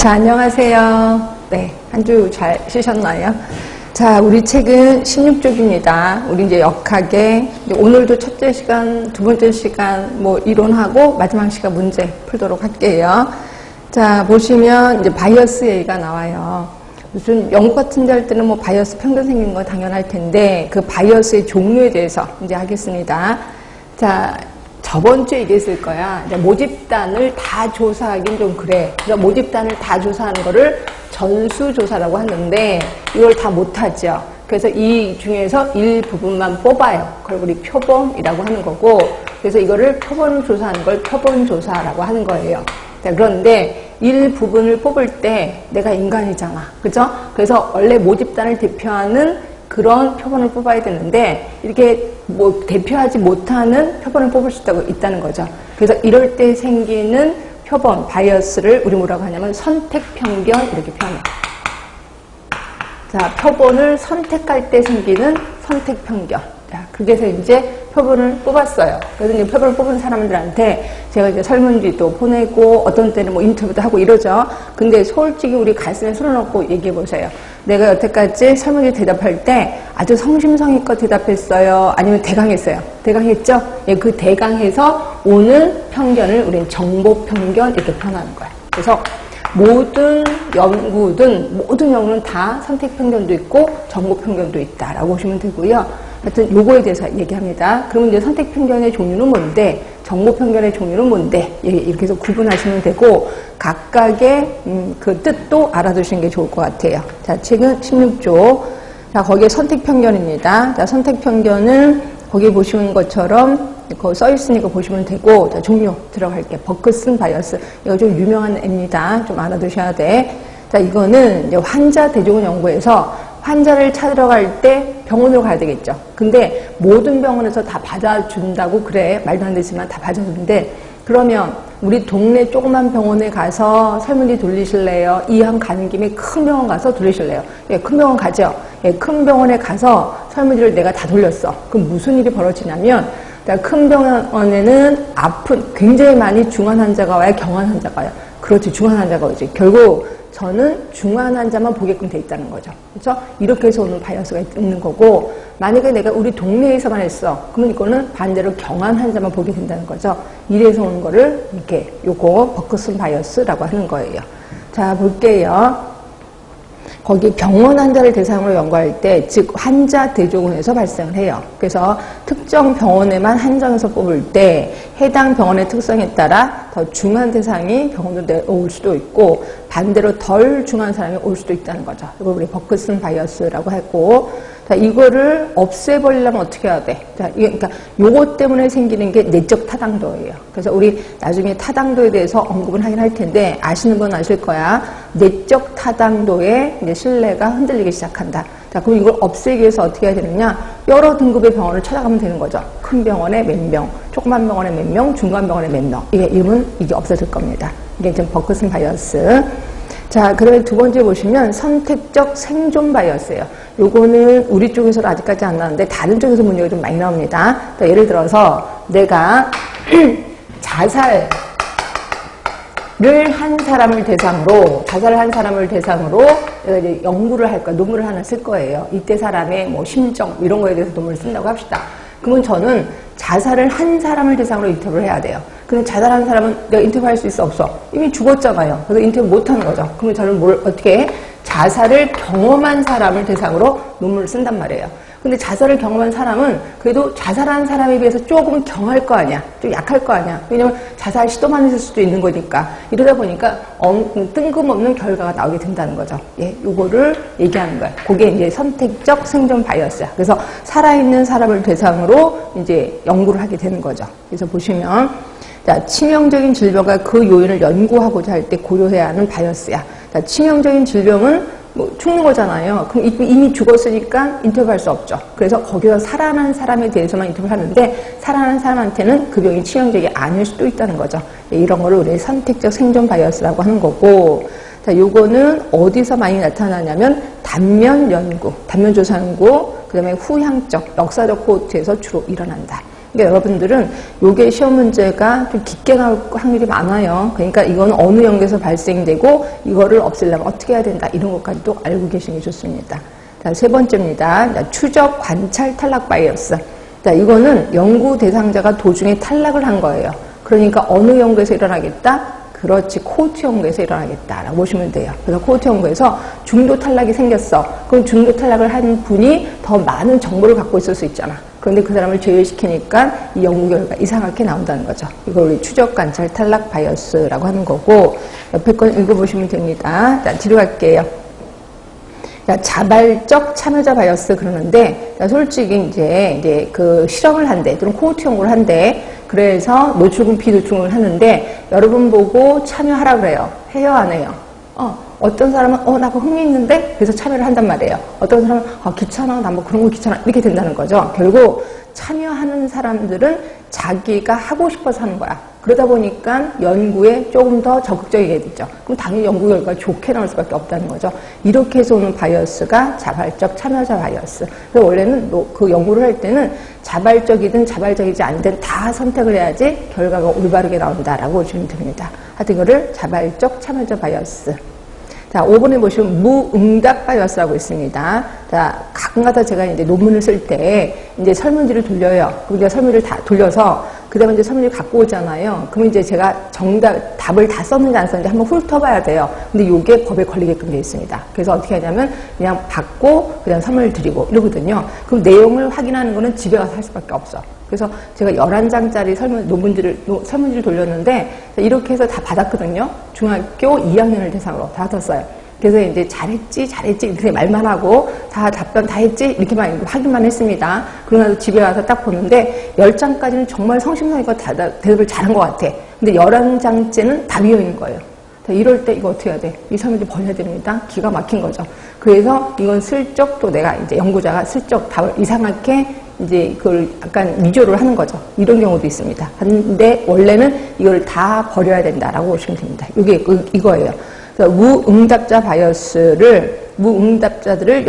자, 안녕하세요. 네, 한 주 잘 쉬셨나요? 자, 우리 책은 16쪽입니다. 우리 이제 역학에 오늘도 첫째 시간, 두 번째 시간 뭐 이론하고 마지막 시간 문제 풀도록 할게요. 자, 보시면 이제 바이어스 얘기가 나와요. 무슨 연구 같은 데 할 때는 뭐 바이어스 편견 생기는 건 당연할 텐데 그 바이어스의 종류에 대해서 이제 하겠습니다. 자, 저번 주에 얘기했을 거야. 이제 모집단을 다 조사하긴 좀 그래. 그래서 모집단을 다 조사하는 거를 전수조사라고 하는데 이걸 다 못하죠. 그래서 이 중에서 일부분만 뽑아요. 그걸 우리 표본이라고 하는 거고, 그래서 이거를 표본을 조사하는 걸 표본조사라고 하는 거예요. 자, 그런데 일부분을 뽑을 때 내가 인간이잖아. 그죠? 그래서 원래 모집단을 대표하는 그런 표본을 뽑아야 되는데 이렇게 뭐 대표하지 못하는 표본을 뽑을 수 있다는 거죠. 그래서 이럴 때 생기는 표본, 바이어스를 우리 뭐라고 하냐면 선택편견 이렇게 표현해요. 자, 표본을 선택할 때 생기는 선택편견. 자, 그래서 이제 표본을 뽑았어요. 그래서 이제 표본을 뽑은 사람들한테 제가 이제 설문지도 보내고 어떤 때는 뭐 인터뷰도 하고 이러죠. 근데 솔직히 우리 가슴에 손을 얹고 얘기해 보세요. 내가 여태까지 설문지 대답할 때 아주 성심성의껏 대답했어요? 아니면 대강했어요? 대강했죠? 예, 그 대강해서 오는 편견을 우리는 정보편견 이렇게 표현하는 거예요. 그래서 모든 연구는 다 선택편견도 있고 정보편견도 있다라고 보시면 되고요. 하여튼 요거에 대해서 얘기합니다. 그러면 이제 선택편견의 종류는 뭔데, 정보편견의 종류는 뭔데, 이렇게 해서 구분하시면 되고 각각의 그 뜻도 알아두시는 게 좋을 것 같아요. 자, 책은 16조. 자, 거기에 선택편견입니다. 자, 선택편견은 거기 보시는 것처럼 거기 써 있으니까 보시면 되고, 자, 종류 들어갈게요. 버크슨 바이어스. 이거 좀 유명한 애입니다. 좀 알아두셔야 돼. 자, 이거는 이제 환자 대조군 연구에서 환자를 찾으러 갈 때 병원으로 가야 되겠죠. 근데 모든 병원에서 다 받아준다고 그래. 말도 안 되지만 다 받아주는데 그러면 우리 동네 조그만 병원에 가서 설문지 돌리실래요? 이왕 가는 김에 큰 병원 가서 돌리실래요? 예, 큰 병원 가죠. 예, 큰 병원에 가서 설문지를 내가 다 돌렸어. 그럼 무슨 일이 벌어지냐면 큰 병원에는 굉장히 많이 중환 환자가 와요? 경환 환자가 와요? 그렇지, 중환 환자가 오지. 결국 저는 중환 환자만 보게끔 돼 있다는 거죠. 그렇죠? 이렇게 해서 오는 바이어스가 있는 거고, 만약에 내가 우리 동네에서만 했어. 그러면 이거는 반대로 경환 환자만 보게 된다는 거죠. 이래서 오는 거를 이렇게 요거 버크슨 바이어스라고 하는 거예요. 자, 볼게요. 거기 병원 환자를 대상으로 연구할 때, 즉 환자 대조군에서 발생을 해요. 그래서 특정 병원에만 한정해서 뽑을 때 해당 병원의 특성에 따라 더 중한 대상이 병원으로 올 수도 있고 반대로 덜 중한 사람이 올 수도 있다는 거죠. 이걸 우리 버크슨 바이어스라고 했고, 자, 이거를 없애버리려면 어떻게 해야 돼? 자, 그러니까 요것 때문에 생기는 게 내적 타당도예요. 그래서 우리 나중에 타당도에 대해서 언급을 하긴 할 텐데 아시는 분 아실 거야. 내적 타당도에 이제 신뢰가 흔들리기 시작한다. 자, 그럼 이걸 없애기 위해서 어떻게 해야 되느냐? 여러 등급의 병원을 찾아가면 되는 거죠. 큰 병원에 몇 명, 조그만 병원에 몇 명, 중간 병원에 몇 명. 이게 없어질 겁니다. 이게 지금 버크슨 바이어스. 자, 그러면 두 번째 보시면 선택적 생존 바이어스예요. 요거는 우리 쪽에서는 아직까지 안 나왔는데 다른 쪽에서 문제가 좀 많이 나옵니다. 자, 예를 들어서 내가 자살을 한 사람을 대상으로 내가 이제 연구를 할 거야. 논문을 하나 쓸 거예요. 이때 사람의 뭐 심정 이런 거에 대해서 논문을 쓴다고 합시다. 그러면 저는 자살을 한 사람을 대상으로 인터뷰를 해야 돼요. 근데 자살한 사람은 내가 인터뷰할 수 있어? 없어? 이미 죽었잖아요. 그래서 인터뷰 못 하는 거죠. 그러면 저는 어떻게 해? 자살을 경험한 사람을 대상으로 논문을 쓴단 말이에요. 근데 자살을 경험한 사람은 그래도 자살한 사람에 비해서 조금 경할 거 아니야. 좀 약할 거 아니야. 왜냐면 자살 시도만 했을 수도 있는 거니까. 이러다 보니까 뜬금없는 결과가 나오게 된다는 거죠. 예, 요거를 얘기하는 거예요. 그게 이제 선택적 생존 바이어스야. 그래서 살아있는 사람을 대상으로 이제 연구를 하게 되는 거죠. 그래서 보시면 자, 치명적인 질병과 그 요인을 연구하고자 할 때 고려해야 하는 바이어스야. 자, 치명적인 질병은 뭐 죽는 거잖아요. 그럼 이미 죽었으니까 인터뷰할 수 없죠. 그래서 거기서 살아난 사람에 대해서만 인터뷰를 하는데 살아난 사람한테는 그 병이 치명적이 아닐 수도 있다는 거죠. 이런 거를 우리 선택적 생존 바이어스라고 하는 거고, 자, 요거는 어디서 많이 나타나냐면 단면 연구, 단면 조사 연구, 그 다음에 후향적, 역사적 코호트에서 주로 일어난다. 그러니까 여러분들은 요게 시험 문제가 좀 깊게 나올 확률이 많아요. 그러니까 이건 어느 연구에서 발생되고 이거를 없애려면 어떻게 해야 된다. 이런 것까지도 알고 계시는 게 좋습니다. 자, 세 번째입니다. 자, 추적 관찰 탈락 바이어스. 자, 이거는 연구 대상자가 도중에 탈락을 한 거예요. 그러니까 어느 연구에서 일어나겠다? 그렇지, 코호트 연구에서 일어나겠다라고 보시면 돼요. 그래서 코호트 연구에서 중도 탈락이 생겼어. 그럼 중도 탈락을 한 분이 더 많은 정보를 갖고 있을 수 있잖아. 그런데 그 사람을 제외시키니까 이 연구 결과가 이상하게 나온다는 거죠. 이걸 우리 추적 관찰 탈락 바이어스라고 하는 거고, 옆에 건 읽어보시면 됩니다. 자, 뒤로 갈게요. 자, 자발적 참여자 바이어스 그러는데, 자, 솔직히 이제 그 실험을 한대, 또는 코호트 연구를 한대, 그래서 노출군 비노출군을 하는데, 여러분 보고 참여하라 그래요. 해요, 안 해요? 어떤 사람은, 나 그거 흥미있는데? 그래서 참여를 한단 말이에요. 어떤 사람은, 귀찮아, 나 뭐 그런 거 귀찮아. 이렇게 된다는 거죠. 결국, 참여하는 사람들은 자기가 하고 싶어서 하는 거야. 그러다 보니까 연구에 조금 더 적극적이게 되죠. 그럼 당연히 연구 결과가 좋게 나올 수밖에 없다는 거죠. 이렇게 해서 오는 바이어스가 자발적 참여자 바이어스. 그래서 원래는 그 연구를 할 때는 자발적이든 자발적이지 않든 다 선택을 해야지 결과가 올바르게 나온다라고 보시면 됩니다. 하여튼 이거를 자발적 참여자 바이어스. 자, 5번에 보시면 무응답 바이어스라고 있습니다. 자, 가끔가다 제가 이제 논문을 쓸 때 이제 설문지를 돌려요. 그러니까 설문지를 다 돌려서 그다음에 이제 설문지를 갖고 오잖아요. 그러면 이제 제가 답을 다 썼는지 안 썼는지 한번 훑어봐야 돼요. 근데 이게 법에 걸리게끔 되어 있습니다. 그래서 어떻게 하냐면 그냥 받고 그냥 선물을 드리고 이러거든요. 그럼 내용을 확인하는 거는 집에 가서 할 수밖에 없어. 그래서 제가 11장짜리 설문지를 돌렸는데 이렇게 해서 다 받았거든요. 중학교 2학년을 대상으로 다 받았어요. 그래서 이제 잘했지 이렇게 말만 하고 다 답변 다 했지 이렇게만 확인만 했습니다. 그러고 나서 집에 와서 딱 보는데 10장까지는 정말 성심성의껏 대답을 잘한 것 같아. 근데 11장째는 다 비어있는 거예요. 이럴 때 이거 어떻게 해야 돼? 이 설문지 버려야 됩니다. 기가 막힌 거죠. 그래서 이건 슬쩍 또 내가 이제 연구자가 슬쩍 답을 이상하게 이제 그걸 약간 위조를 하는 거죠. 이런 경우도 있습니다. 근데 원래는 이걸 다 버려야 된다라고 보시면 됩니다. 이게 이거예요. 무응답자 바이어스를 무응답자들을